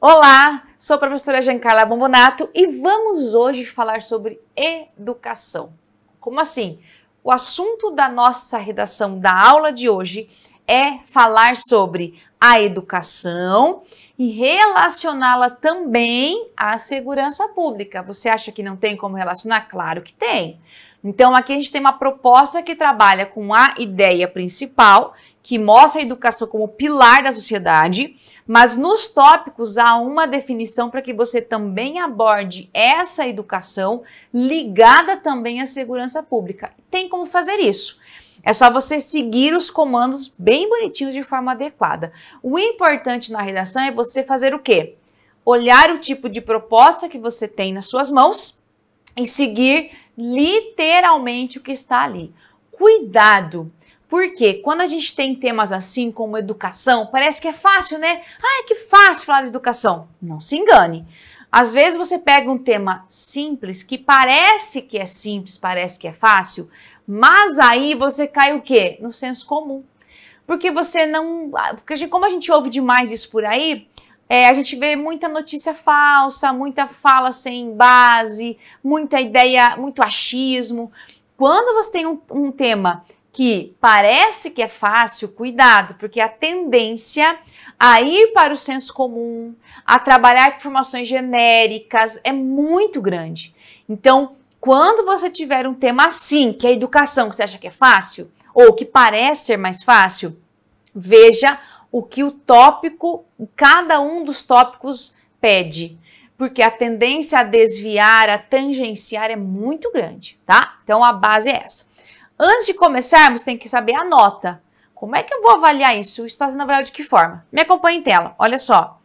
Olá, sou a professora Giancarla Bombonato e vamos hoje falar sobre educação. Como assim? O assunto da nossa redação da aula de hoje é falar sobre a educação e relacioná-la também à segurança pública. Você acha que não tem como relacionar? Claro que tem. Então, aqui a gente tem uma proposta que trabalha com a ideia principal, que mostra a educação como pilar da sociedade, mas nos tópicos há uma definição para que você também aborde essa educação ligada também à segurança pública. Tem como fazer isso. É só você seguir os comandos bem bonitinhos de forma adequada. O importante na redação é você fazer o quê? Olhar o tipo de proposta que você tem nas suas mãos e seguir literalmente o que está ali. Cuidado! Porque quando a gente tem temas assim como educação, parece que é fácil, né? Ah, que fácil falar de educação. Não se engane. Às vezes você pega um tema simples, que parece que é simples, parece que é fácil, mas aí você cai o quê? No senso comum. Porque você não... Porque como a gente ouve demais isso por aí, a gente vê muita notícia falsa, muita fala sem base, muita ideia, muito achismo. Quando você tem um tema que parece que é fácil, cuidado, porque a tendência a ir para o senso comum, a trabalhar com informações genéricas é muito grande. Então, quando você tiver um tema assim, que é a educação, que você acha que é fácil, ou que parece ser mais fácil, veja o que o tópico, cada um dos tópicos pede, porque a tendência a desviar, a tangenciar é muito grande, tá? Então, a base é essa. Antes de começarmos, tem que saber a nota. Como é que eu vou avaliar isso? Isso está sendo avaliado de que forma? Me acompanhe em tela, olha só.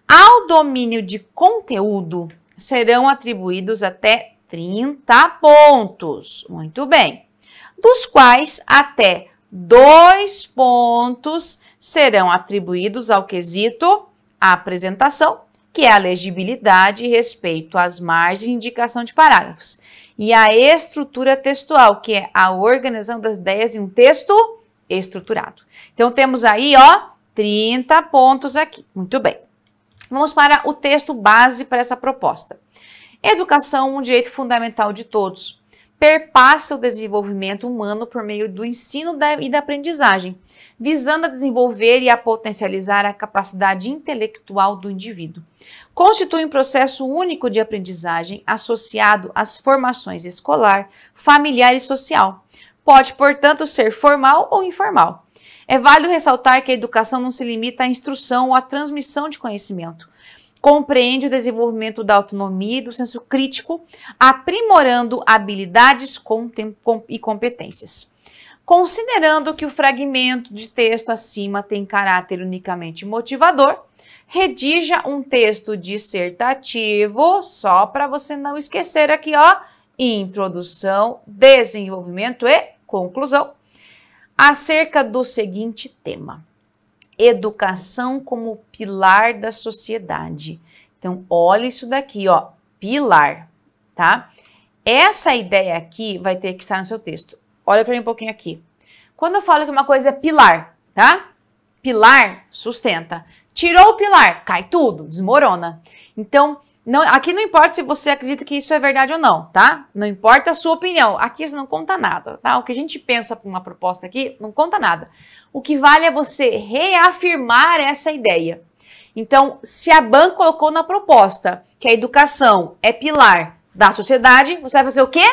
Ao domínio de conteúdo, serão atribuídos até 30 pontos. Muito bem. Dos quais até 2 pontos serão atribuídos ao quesito apresentação, que é a legibilidade e respeito às margens de indicação de parágrafos. E a estrutura textual, que é a organização das ideias em um texto estruturado. Então, temos aí, ó, 30 pontos aqui. Muito bem. Vamos para o texto base para essa proposta. Educação, um direito fundamental de todos. Perpassa o desenvolvimento humano por meio do ensino e da aprendizagem, visando a desenvolver e a potencializar a capacidade intelectual do indivíduo. Constitui um processo único de aprendizagem associado às formações escolar, familiar e social. Pode, portanto, ser formal ou informal. É válido ressaltar que a educação não se limita à instrução ou à transmissão de conhecimento. Compreende o desenvolvimento da autonomia e do senso crítico, aprimorando habilidades e competências. Considerando que o fragmento de texto acima tem caráter unicamente motivador, redija um texto dissertativo, só para você não esquecer aqui, ó, introdução, desenvolvimento e conclusão, acerca do seguinte tema: educação como pilar da sociedade. Então, olha isso daqui, ó, pilar, tá? Essa ideia aqui vai ter que estar no seu texto. Olha para mim um pouquinho aqui. Quando eu falo que uma coisa é pilar, tá? Pilar sustenta. Tirou o pilar, cai tudo, desmorona. Então, aqui não importa se você acredita que isso é verdade ou não, tá? Não importa a sua opinião. Aqui isso não conta nada, tá? O que a gente pensa para uma proposta aqui não conta nada. O que vale é você reafirmar essa ideia. Então, se a BAN colocou na proposta que a educação é pilar da sociedade, você vai fazer o quê?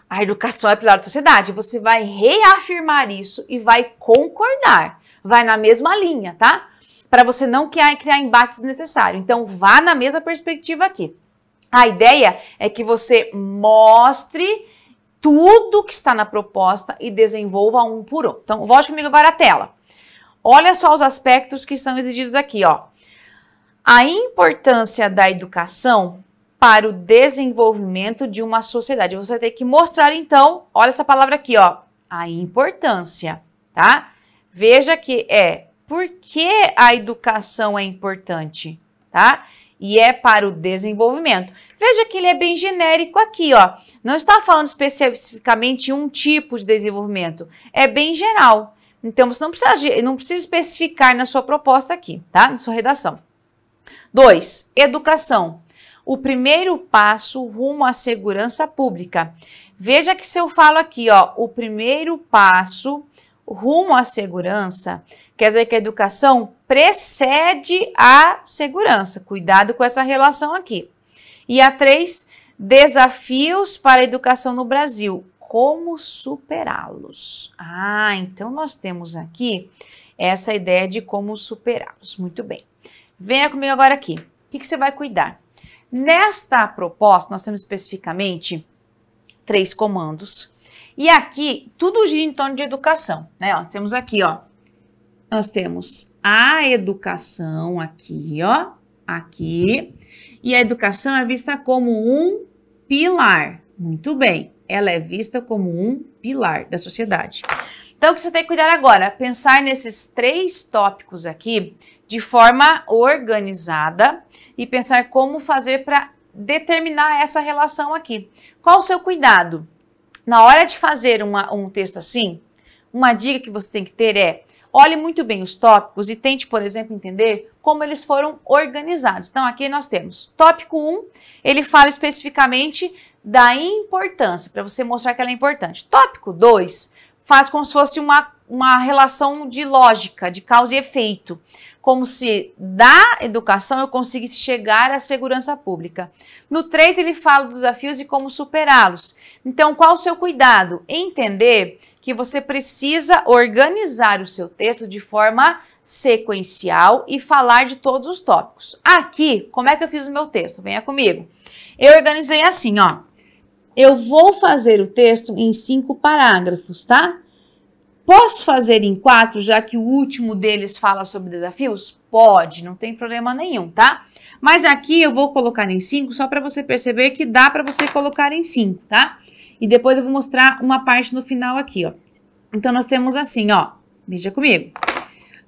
A educação é pilar da sociedade. Você vai reafirmar isso e vai concordar. Vai na mesma linha, tá? Para você não criar embates desnecessários. Então, vá na mesma perspectiva aqui. A ideia é que você mostre tudo que está na proposta e desenvolva um por um. Então, volte comigo agora à tela. Olha só os aspectos que são exigidos aqui, ó. A importância da educação para o desenvolvimento de uma sociedade. Você tem que mostrar, então, olha essa palavra aqui, ó, a importância, tá? Veja que por que a educação é importante, tá? E é para o desenvolvimento. Veja que ele é bem genérico aqui, ó. Não está falando especificamente um tipo de desenvolvimento. É bem geral. Então, você não precisa especificar na sua proposta aqui, tá? Na sua redação. 2. Educação. O primeiro passo rumo à segurança pública. Veja que se eu falo aqui, ó, o primeiro passo rumo à segurança, quer dizer que a educação precede a segurança. Cuidado com essa relação aqui. E a 3, desafios para a educação no Brasil. Como superá-los? Ah, então nós temos aqui essa ideia de como superá-los. Muito bem. Venha comigo agora aqui. O que você vai cuidar? Nesta proposta, nós temos especificamente 3 comandos. E aqui, tudo gira em torno de educação, né? Ó, temos aqui, ó. Nós temos a educação aqui, ó. Aqui. E a educação é vista como um pilar. Muito bem. Ela é vista como um pilar da sociedade. Então, o que você tem que cuidar agora? Pensar nesses 3 tópicos aqui de forma organizada e pensar como fazer para determinar essa relação aqui. Qual o seu cuidado? Na hora de fazer um texto assim, uma dica que você tem que ter é: olhe muito bem os tópicos e tente, por exemplo, entender como eles foram organizados. Então, aqui nós temos tópico 1, ele fala especificamente da importância, para você mostrar que ela é importante. Tópico 2 faz como se fosse uma relação de lógica, de causa e efeito, como se da educação eu conseguisse chegar à segurança pública. No 3 ele fala dos desafios e como superá-los. Então, qual o seu cuidado? Entender que você precisa organizar o seu texto de forma sequencial e falar de todos os tópicos. Aqui, como é que eu fiz o meu texto? Venha comigo. Eu organizei assim, ó. Eu vou fazer o texto em 5 parágrafos, tá? Posso fazer em 4, já que o último deles fala sobre desafios? Pode, não tem problema nenhum, tá? Mas aqui eu vou colocar em 5 só para você perceber que dá para você colocar em 5, tá? E depois eu vou mostrar uma parte no final aqui, ó. Então, nós temos assim, ó. Veja comigo.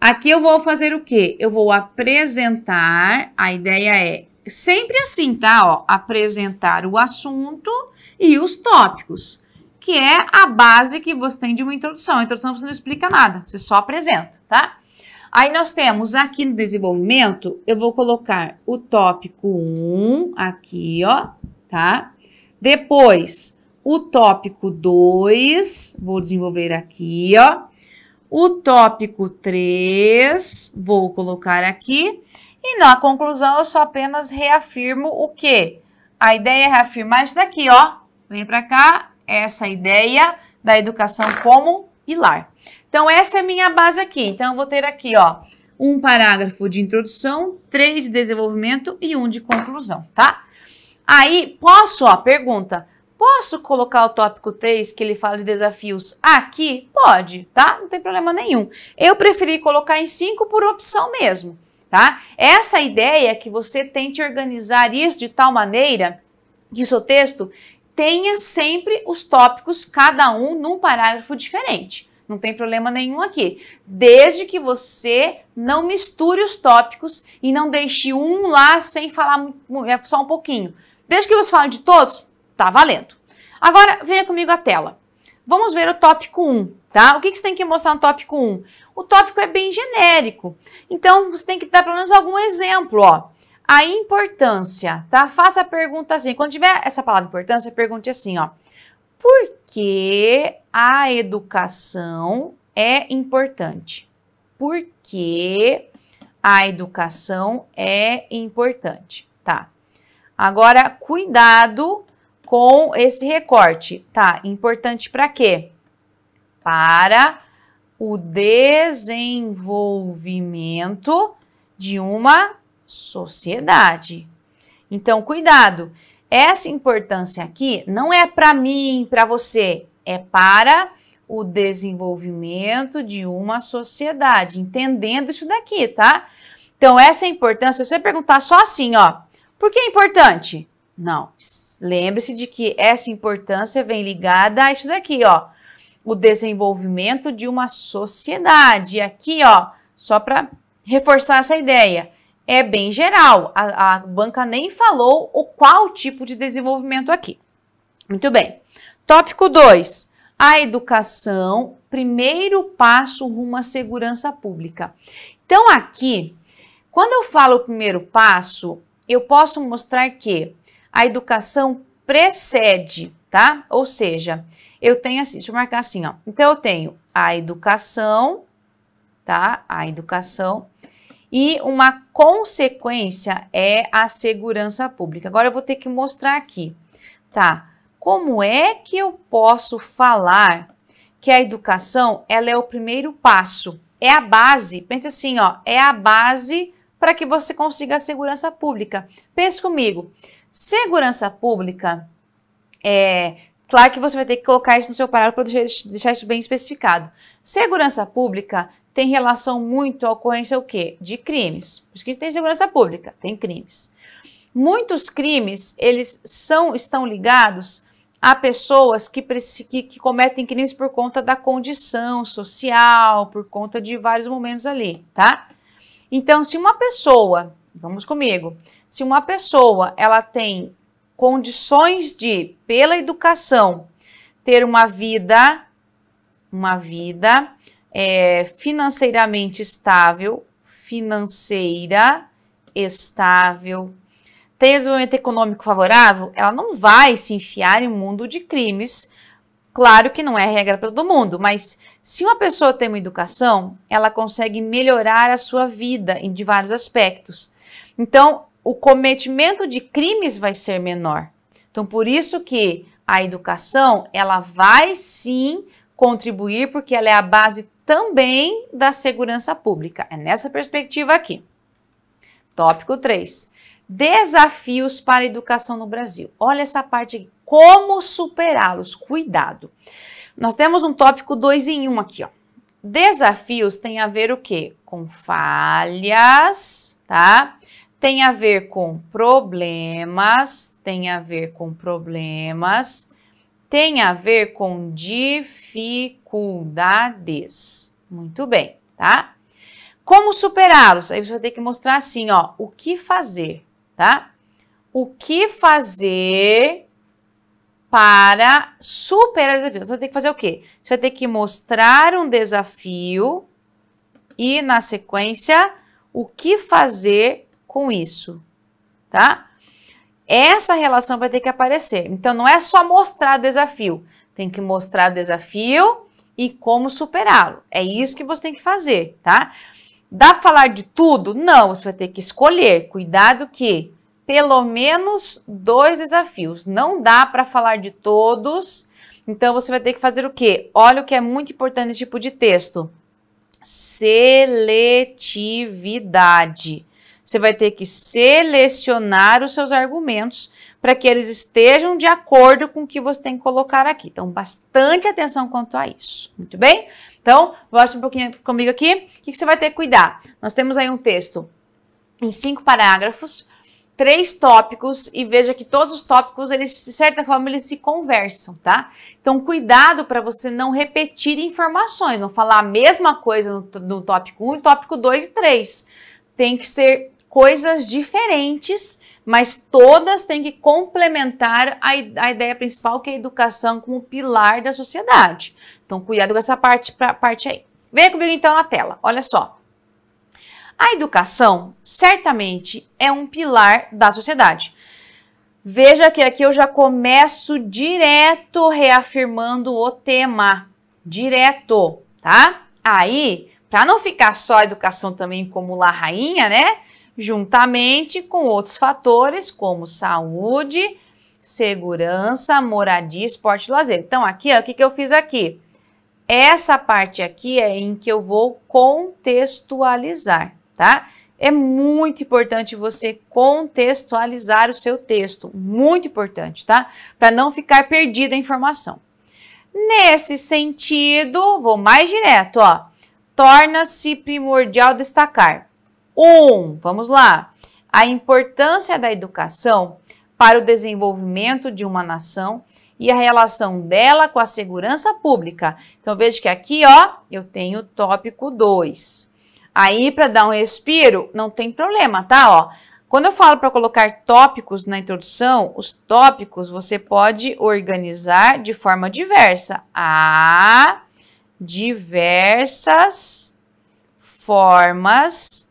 Aqui eu vou fazer o quê? Eu vou apresentar, a ideia é sempre assim, tá? Ó, apresentar o assunto e os tópicos, que é a base que você tem de uma introdução. A introdução você não explica nada, você só apresenta, tá? Aí nós temos aqui no desenvolvimento, eu vou colocar o tópico 1 aqui, ó, tá? Depois, o tópico 2, vou desenvolver aqui, ó. O tópico 3, vou colocar aqui. E na conclusão, eu só apenas reafirmo o quê? A ideia é reafirmar isso daqui, ó. Vem pra cá, essa ideia da educação como pilar. Então, essa é a minha base aqui. Então, eu vou ter aqui, ó, um parágrafo de introdução, 3 de desenvolvimento e 1 de conclusão, tá? Aí, posso, ó, pergunta, posso colocar o tópico 3, que ele fala de desafios, aqui? Pode, tá? Não tem problema nenhum. Eu preferi colocar em 5 por opção mesmo, tá? Essa ideia é que você tente organizar isso de tal maneira que o seu texto tenha sempre os tópicos, cada um num parágrafo diferente. Não tem problema nenhum aqui. Desde que você não misture os tópicos e não deixe um lá sem falar só um pouquinho. Desde que você fale de todos, tá valendo. Agora, venha comigo à tela. Vamos ver o tópico 1, tá? O que você tem que mostrar no tópico 1? O tópico é bem genérico. Então, você tem que dar pelo menos algum exemplo, ó. A importância, tá? Faça a pergunta assim. Quando tiver essa palavra importância, pergunte assim, ó. Por que a educação é importante? Por que a educação é importante? Tá. Agora, cuidado com esse recorte, tá? Importante para quê? Para o desenvolvimento de uma sociedade. Então, cuidado. Essa importância aqui não é para mim, para você, é para o desenvolvimento de uma sociedade, entendendo isso daqui, tá? Então, essa importância, se você perguntar só assim, ó, por que é importante? Não, lembre-se de que essa importância vem ligada a isso daqui, ó, o desenvolvimento de uma sociedade. Aqui, ó, só para reforçar essa ideia, é bem geral, a banca nem falou qual tipo de desenvolvimento aqui. Muito bem. Tópico 2, a educação, primeiro passo rumo à segurança pública. Então, aqui, Quando eu falo o primeiro passo, eu posso mostrar que a educação precede, tá? Ou seja, eu tenho assim, deixa eu marcar assim, ó. Então, eu tenho a educação, tá? A educação. E uma consequência é a segurança pública. Agora, eu vou ter que mostrar aqui, tá? Como é que eu posso falar que a educação, ela é o primeiro passo? É a base, pense assim, ó, é a base para que você consiga a segurança pública. Pense comigo, segurança pública claro que você vai ter que colocar isso no seu parágrafo para deixar isso bem especificado. Segurança pública tem relação muito à ocorrência o quê? De crimes. Por isso que a gente tem segurança pública, tem crimes. Muitos crimes, eles estão ligados a pessoas que cometem crimes por conta da condição social, por conta de vários momentos ali, tá? Então, se uma pessoa, vamos comigo, se uma pessoa, ela tem condições de, pela educação, ter uma vida financeiramente estável, tem desenvolvimento econômico favorável, ela não vai se enfiar em um mundo de crimes. Claro que não é regra para todo mundo, mas se uma pessoa tem uma educação, ela consegue melhorar a sua vida de vários aspectos. Então, o cometimento de crimes vai ser menor. Então, por isso que a educação, ela vai sim contribuir, porque ela é a base também da segurança pública. É nessa perspectiva aqui. Tópico 3. Desafios para a educação no Brasil. Olha essa parte aqui. Como superá-los? Cuidado. Nós temos um tópico 2 em 1 aqui, ó. Desafios tem a ver o quê? Com falhas, tá? Tem a ver com problemas, tem a ver com dificuldades. Muito bem, tá? Como superá-los? Aí você vai ter que mostrar assim, ó, o que fazer, tá? O que fazer para superar os desafios? Você vai ter que fazer o quê? Você vai ter que mostrar um desafio e, na sequência, o que fazer com isso, tá? Essa relação vai ter que aparecer. Então, não é só mostrar desafio. Tem que mostrar desafio e como superá-lo. É isso que você tem que fazer, tá? Dá pra falar de tudo? Não, você vai ter que escolher. Cuidado que pelo menos 2 desafios. Não dá para falar de todos. Então, você vai ter que fazer o quê? Olha o que é muito importante nesse tipo de texto. Seletividade. Você vai ter que selecionar os seus argumentos para que eles estejam de acordo com o que você tem que colocar aqui. Então, bastante atenção quanto a isso. Muito bem? Então, volte um pouquinho comigo aqui. O que você vai ter que cuidar? Nós temos aí um texto em 5 parágrafos, 3 tópicos, e veja que todos os tópicos, eles, de certa forma, eles se conversam, tá? Então, cuidado para você não repetir informações, não falar a mesma coisa no tópico 1 e tópico 2 e 3. Tem que ser coisas diferentes, mas todas têm que complementar a ideia principal, que é a educação como pilar da sociedade. Então, cuidado com essa parte aí. Venha comigo, então, na tela. Olha só. A educação, certamente, é um pilar da sociedade. Veja que aqui eu já começo direto reafirmando o tema. Direto, tá? Aí, para não ficar só a educação também como lá rainha, né? Juntamente com outros fatores como saúde, segurança, moradia, esporte e lazer. Então, aqui, ó, o que eu fiz aqui? Essa parte aqui é em que eu vou contextualizar, tá? É muito importante você contextualizar o seu texto, muito importante, tá? Para não ficar perdida a informação. Nesse sentido, vou mais direto, ó. Torna-se primordial destacar. Vamos lá. A importância da educação para o desenvolvimento de uma nação e a relação dela com a segurança pública. Então, veja que aqui, ó, eu tenho o tópico 2. Aí, para dar um respiro, não tem problema, tá? Ó, quando eu falo para colocar tópicos na introdução, os tópicos você pode organizar de forma diversa. Há diversas formas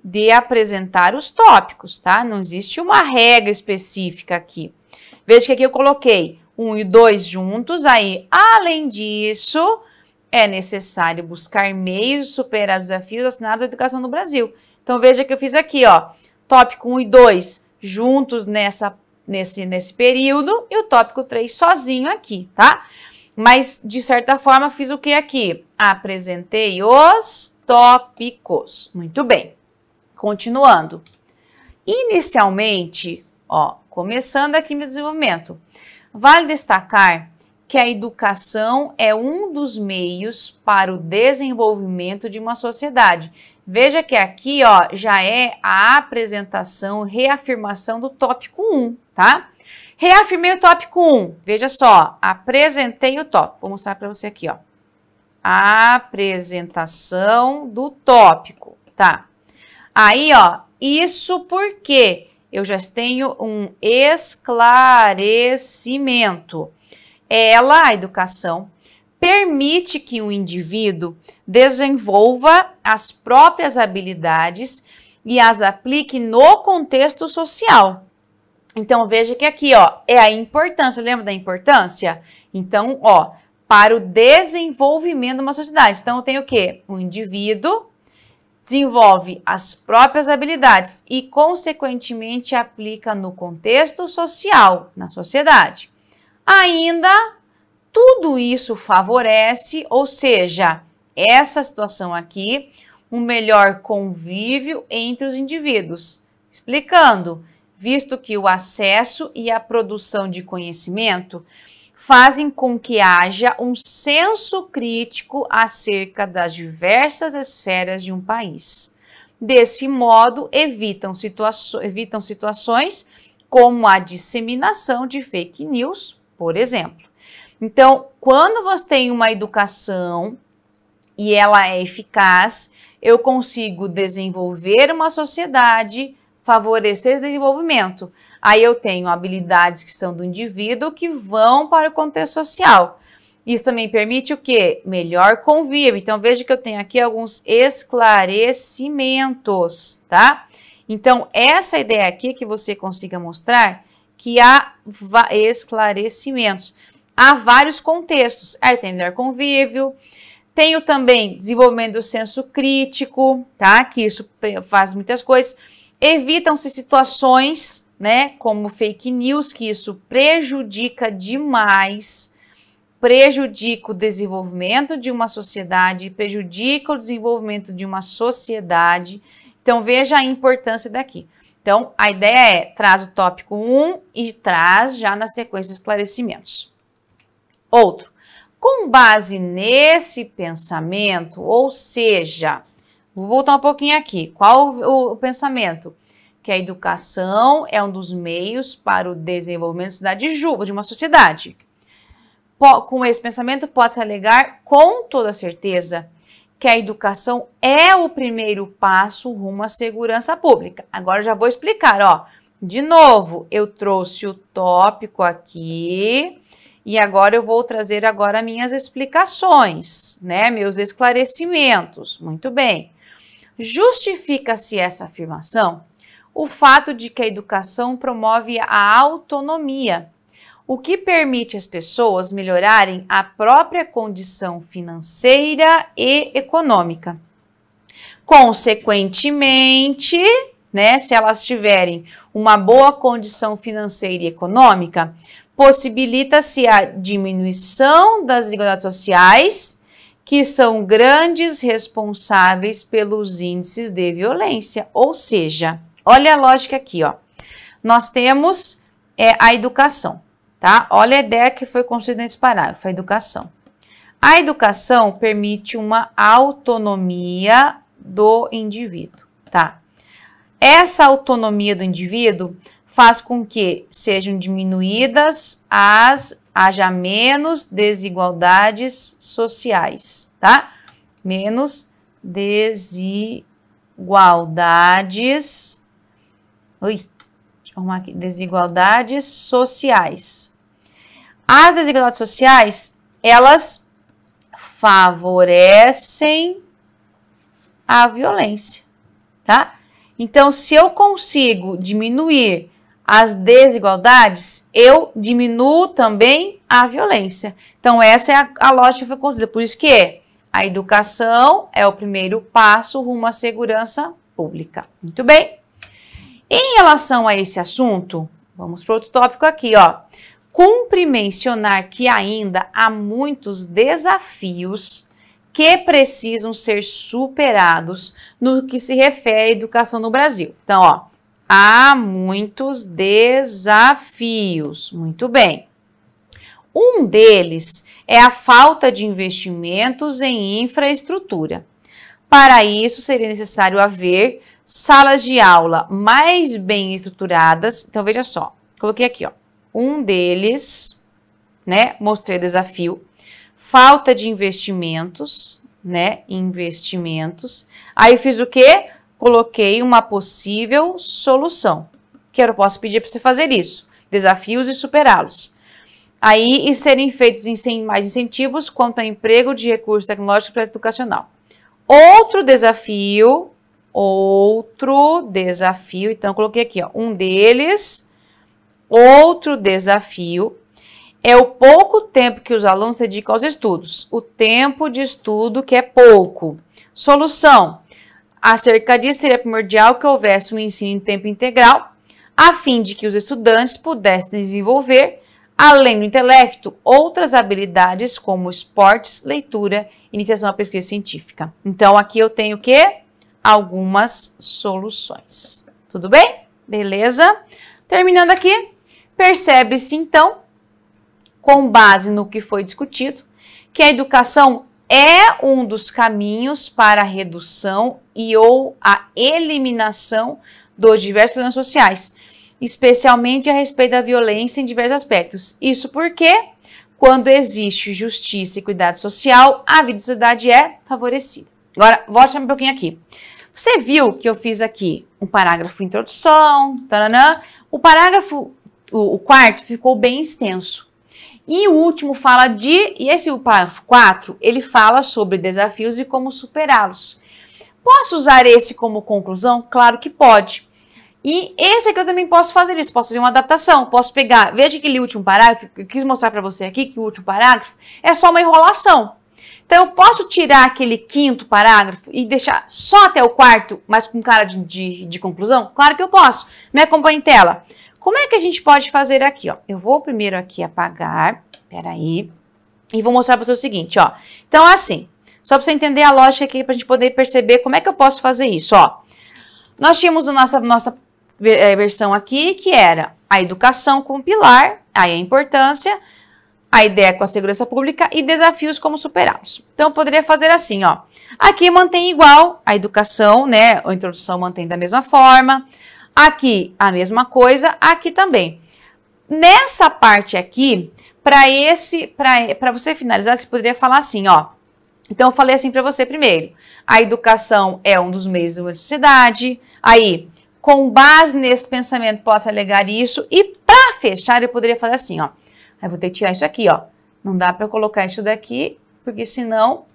de apresentar os tópicos, tá? Não existe uma regra específica aqui. Veja que aqui eu coloquei 1 e 2 juntos, aí, além disso, é necessário buscar meios de superar os desafios assinados à educação no Brasil. Então, veja que eu fiz aqui, ó, tópico 1 e 2 juntos nesse período e o tópico 3 sozinho aqui, tá? Mas, de certa forma, fiz o que aqui? Apresentei os tópicos. Muito bem. Continuando. Inicialmente, ó, começando aqui meu desenvolvimento, vale destacar que a educação é um dos meios para o desenvolvimento de uma sociedade. Veja que aqui, ó, já é a apresentação, reafirmação do tópico 1, tá? Reafirmei o tópico 1. Veja só, apresentei o tópico. Vou mostrar para você aqui, ó. Apresentação do tópico, tá? Aí, ó, isso porque eu já tenho um esclarecimento. Ela, a educação, permite que o indivíduo desenvolva as próprias habilidades e as aplique no contexto social. Então, veja que aqui, ó, é a importância, lembra da importância? Então, ó, para o desenvolvimento de uma sociedade. Então, eu tenho o quê? O indivíduo desenvolve as próprias habilidades e, consequentemente, aplica no contexto social, na sociedade. Ainda, tudo isso favorece, ou seja, essa situação aqui, um melhor convívio entre os indivíduos. Explicando, visto que o acesso e a produção de conhecimento fazem com que haja um senso crítico acerca das diversas esferas de um país. Desse modo, evitam situações como a disseminação de fake news, por exemplo. Então, quando você tem uma educação e ela é eficaz, eu consigo desenvolver uma sociedade, favorecer esse desenvolvimento. Aí eu tenho habilidades que são do indivíduo que vão para o contexto social. Isso também permite o quê? Melhor convívio. Então, veja que eu tenho aqui alguns esclarecimentos, tá? Então, essa ideia aqui que você consiga mostrar que há esclarecimentos. Há vários contextos. Aí tem melhor convívio. Tenho também desenvolvimento do senso crítico, tá? Que isso faz muitas coisas. Evitam-se situações, né, como fake news, que isso prejudica demais, prejudica o desenvolvimento de uma sociedade, prejudica o desenvolvimento de uma sociedade. Então, veja a importância daqui. Então, a ideia é, traz o tópico 1 e traz já na sequência os esclarecimentos. Outro, com base nesse pensamento, ou seja, vou voltar um pouquinho aqui. Qual o pensamento? Que a educação é um dos meios para o desenvolvimento de uma sociedade. Com esse pensamento, pode-se alegar com toda certeza que a educação é o primeiro passo rumo à segurança pública. Agora eu já vou explicar, ó. De novo, eu trouxe o tópico aqui e agora eu vou trazer agora minhas explicações, né? Meus esclarecimentos. Muito bem. Justifica-se essa afirmação o fato de que a educação promove a autonomia, o que permite às pessoas melhorarem a própria condição financeira e econômica. Consequentemente, né, se elas tiverem uma boa condição financeira e econômica, possibilita-se a diminuição das desigualdades sociais, que são grandes responsáveis pelos índices de violência. Ou seja, olha a lógica aqui, ó. Nós temos a educação, tá? Olha a ideia que foi construída nesse parágrafo, a educação. A educação permite uma autonomia do indivíduo, tá? Essa autonomia do indivíduo faz com que sejam diminuídas haja menos desigualdades sociais, tá? Menos desigualdades. Deixa eu arrumar aqui. Desigualdades sociais. As desigualdades sociais, elas favorecem a violência, tá? Então, se eu consigo diminuir as desigualdades, eu diminuo também a violência. Então, essa é a lógica que foi construída. Por isso que a educação é o primeiro passo rumo à segurança pública. Muito bem. Em relação a esse assunto, vamos para outro tópico aqui, ó. Cumpre mencionar que ainda há muitos desafios que precisam ser superados no que se refere à educação no Brasil. Então, ó, há muitos desafios. Muito bem. Um deles é a falta de investimentos em infraestrutura. Para isso, seria necessário haver salas de aula mais bem estruturadas. Então, veja só, coloquei aqui, ó. Um deles, né, mostrei desafio, falta de investimentos, né, investimentos. Aí fiz o quê? Coloquei uma possível solução, que eu posso pedir para você fazer isso, desafios e superá-los. Aí, e serem feitos mais incentivos quanto ao emprego de recursos tecnológicos para a educacional. Outro desafio, então eu coloquei aqui, ó, um deles, outro desafio é o pouco tempo que os alunos dedicam aos estudos, o tempo de estudo que é pouco. Solução, acerca disso seria primordial que houvesse um ensino em tempo integral, a fim de que os estudantes pudessem desenvolver, além do intelecto, outras habilidades como esportes, leitura, iniciação à pesquisa científica. Então, aqui eu tenho o quê? Algumas soluções. Tudo bem? Beleza? Terminando aqui, percebe-se, então, com base no que foi discutido, que a educação é um dos caminhos para a redução e ou a eliminação dos diversos problemas sociais, especialmente a respeito da violência em diversos aspectos. Isso porque, quando existe justiça e cuidado social, a vida da sociedade é favorecida. Agora, volte um pouquinho aqui. Você viu que eu fiz aqui um parágrafo introdução, taranã. O parágrafo, o quarto, ficou bem extenso. E o último fala e esse o parágrafo 4, ele fala sobre desafios e como superá-los. Posso usar esse como conclusão? Claro que pode. E esse aqui eu também posso fazer isso, posso fazer uma adaptação, posso pegar, veja aquele último parágrafo, eu quis mostrar para você aqui que o último parágrafo é só uma enrolação. Então eu posso tirar aquele quinto parágrafo e deixar só até o quarto, mas com cara de conclusão? Claro que eu posso. Me acompanhe em tela. Como é que a gente pode fazer aqui, ó? Eu vou primeiro aqui apagar, peraí, e vou mostrar para você o seguinte, ó. Então assim, só para você entender a lógica aqui, para a gente poder perceber como é que eu posso fazer isso, ó. Nós tínhamos a nossa versão aqui, que era a educação como pilar, aí a importância, a ideia com a segurança pública e desafios como superá-los. Então, eu poderia fazer assim, ó. Aqui mantém igual a educação, né? A introdução mantém da mesma forma. Aqui, a mesma coisa. Aqui também. Nessa parte aqui, para você finalizar, você poderia falar assim, ó. Então, eu falei assim para você primeiro. A educação é um dos meios da sociedade. Aí, com base nesse pensamento, posso alegar isso. E para fechar, eu poderia fazer assim, ó. Aí vou ter que tirar isso aqui, ó. Não dá para eu colocar isso daqui, porque senão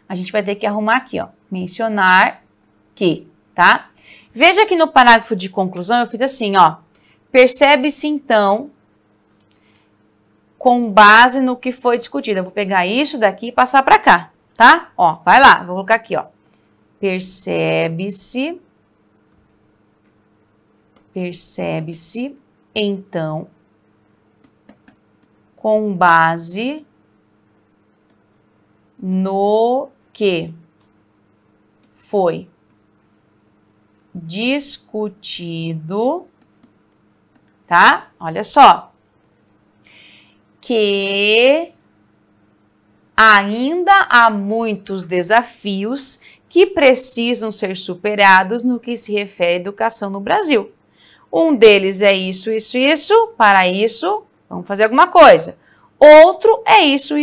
a gente vai ter que arrumar aqui, ó. Mencionar que, tá? Veja que no parágrafo de conclusão eu fiz assim, ó. Percebe-se então, com base no que foi discutido. Eu vou pegar isso daqui e passar para cá, tá? Ó, vai lá, vou colocar aqui, ó. Percebe-se, então, com base no que foi discutido, tá? Olha só. Que ainda há muitos desafios que precisam ser superados no que se refere à educação no Brasil. Um deles é isso. Para isso, vamos fazer alguma coisa. Outro é isso.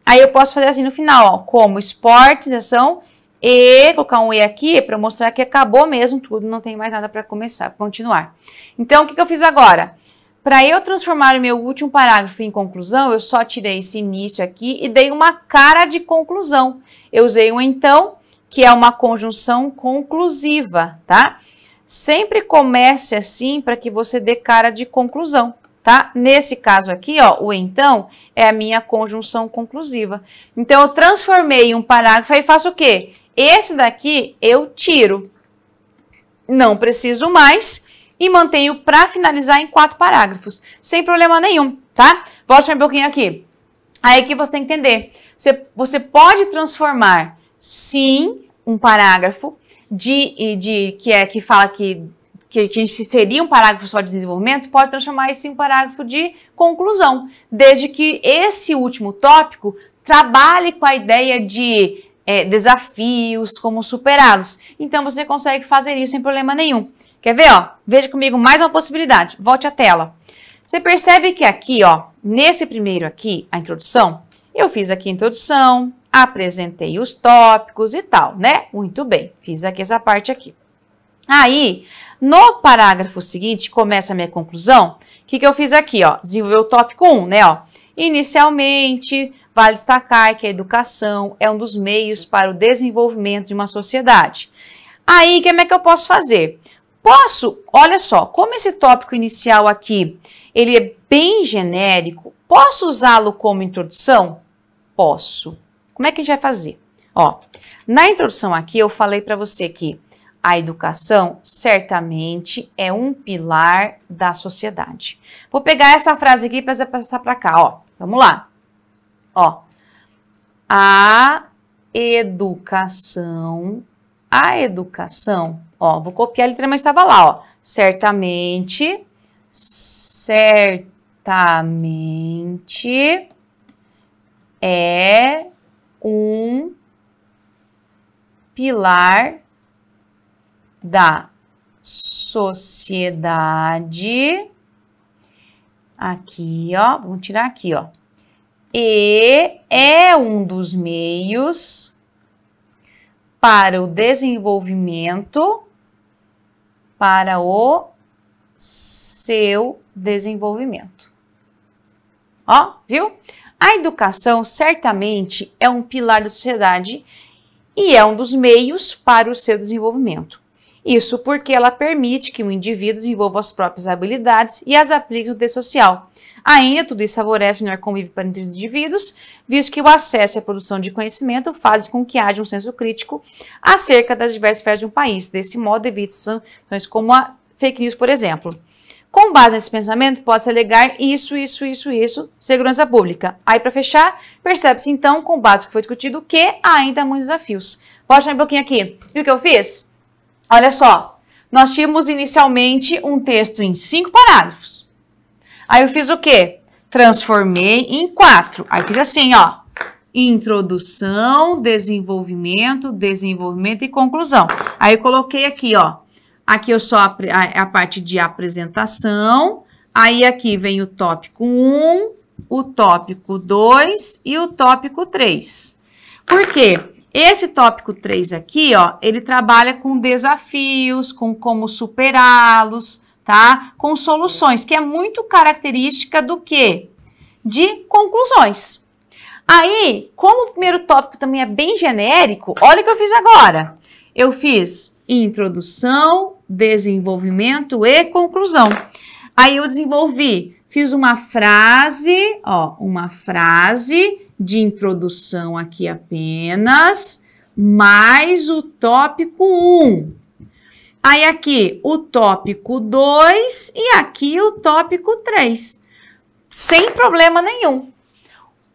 Aí eu posso fazer assim no final, ó, como esportização e colocar um E aqui para mostrar que acabou mesmo tudo, não tem mais nada para continuar. Então, o que eu fiz agora? Para eu transformar o meu último parágrafo em conclusão, eu só tirei esse início aqui e dei uma cara de conclusão. Eu usei um então, que é uma conjunção conclusiva, tá? Sempre comece assim para que você dê cara de conclusão, tá? Nesse caso aqui, ó, o então é a minha conjunção conclusiva. Então, eu transformei um parágrafo e faço o quê? Esse daqui eu tiro. Não preciso mais e mantenho para finalizar em 4 parágrafos, sem problema nenhum, tá? Volte um pouquinho aqui. Aí que você tem que entender. Você pode transformar, sim, um parágrafo que fala que seria um parágrafo só de desenvolvimento, pode transformar esse em um parágrafo de conclusão, desde que esse último tópico trabalhe com a ideia de desafios, como superá-los. Então, você consegue fazer isso sem problema nenhum. Quer ver, ó? Veja comigo mais uma possibilidade. Volte à tela. Você percebe que aqui, ó, nesse primeiro aqui, a introdução, eu fiz aqui a introdução, apresentei os tópicos e tal, né? Muito bem, fiz aqui essa parte aqui. Aí, no parágrafo seguinte, começa a minha conclusão. O que eu fiz aqui, ó? Desenvolver o tópico 1, né, ó? Inicialmente, vale destacar que a educação é um dos meios para o desenvolvimento de uma sociedade. Aí, como é que eu posso fazer? Olha só, como esse tópico inicial aqui, ele é bem genérico, posso usá-lo como introdução? Posso. Como é que a gente vai fazer? Ó, na introdução aqui, eu falei para você que a educação certamente é um pilar da sociedade. Vou pegar essa frase aqui para passar para cá, ó. Vamos lá. Ó, a educação, ó, vou copiar literalmente, estava lá, ó. Certamente é um pilar da sociedade. Aqui, ó, vamos tirar aqui, ó. E é um dos meios para o desenvolvimento, para o seu desenvolvimento. Ó, viu? A educação certamente é um pilar da sociedade e é um dos meios para o seu desenvolvimento. Isso porque ela permite que o indivíduo desenvolva as próprias habilidades e as aplique no contexto social. Ainda, tudo isso favorece o melhor convívio para entre os indivíduos, visto que o acesso e a produção de conhecimento fazem com que haja um senso crítico acerca das diversas esferas de um país. Desse modo, evita situações como a fake news, por exemplo. Com base nesse pensamento, pode-se alegar isso, segurança pública. Aí, para fechar, percebe-se então, com base no que foi discutido, que ainda há muitos desafios. Pode chamar um pouquinho aqui. Viu o que eu fiz? Olha só, nós tínhamos inicialmente um texto em 5 parágrafos. Aí eu fiz o quê? Transformei em 4. Aí fiz assim, ó. Introdução, desenvolvimento e conclusão. Aí eu coloquei aqui, ó. Aqui eu só a parte de apresentação. Aí aqui vem o tópico 1, o tópico 2 e o tópico 3. Por quê? Esse tópico 3 aqui, ó, ele trabalha com desafios, com como superá-los, tá? Com soluções, que é muito característica do quê? De conclusões. Aí, como o primeiro tópico também é bem genérico, olha o que eu fiz agora. Eu fiz introdução, desenvolvimento e conclusão. Aí eu fiz uma frase, ó, uma frase de introdução aqui apenas, mais o tópico 1. Aí aqui o tópico 2 e aqui o tópico 3. Sem problema nenhum.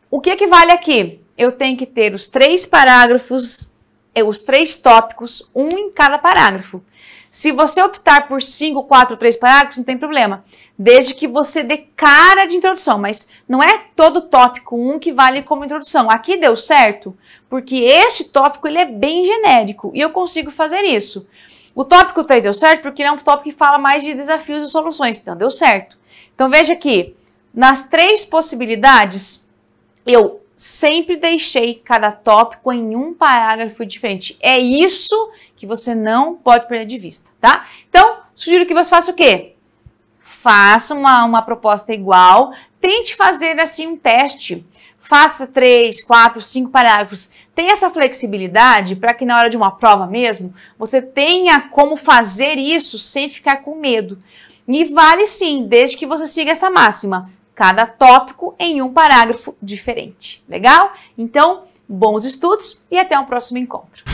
O que vale aqui? Eu tenho que ter os 3 parágrafos, os 3 tópicos, um em cada parágrafo. Se você optar por 5, 4, 3 parágrafos, não tem problema. Desde que você dê cara de introdução, mas não é todo tópico 1 que vale como introdução. Aqui deu certo, porque este tópico ele é bem genérico e eu consigo fazer isso. O tópico 3 deu certo porque ele é um tópico que fala mais de desafios e soluções, então deu certo. Então veja aqui, nas 3 possibilidades, eu sempre deixei cada tópico em um parágrafo diferente. É isso que você não pode perder de vista, tá? Então, sugiro que você faça o quê? Faça uma proposta igual, tente fazer assim um teste. faça 3, 4, 5 parágrafos. Tenha essa flexibilidade para que na hora de uma prova mesmo, você tenha como fazer isso sem ficar com medo. E vale sim, desde que você siga essa máxima. Cada tópico em um parágrafo diferente. Legal? Então, bons estudos e até um próximo encontro.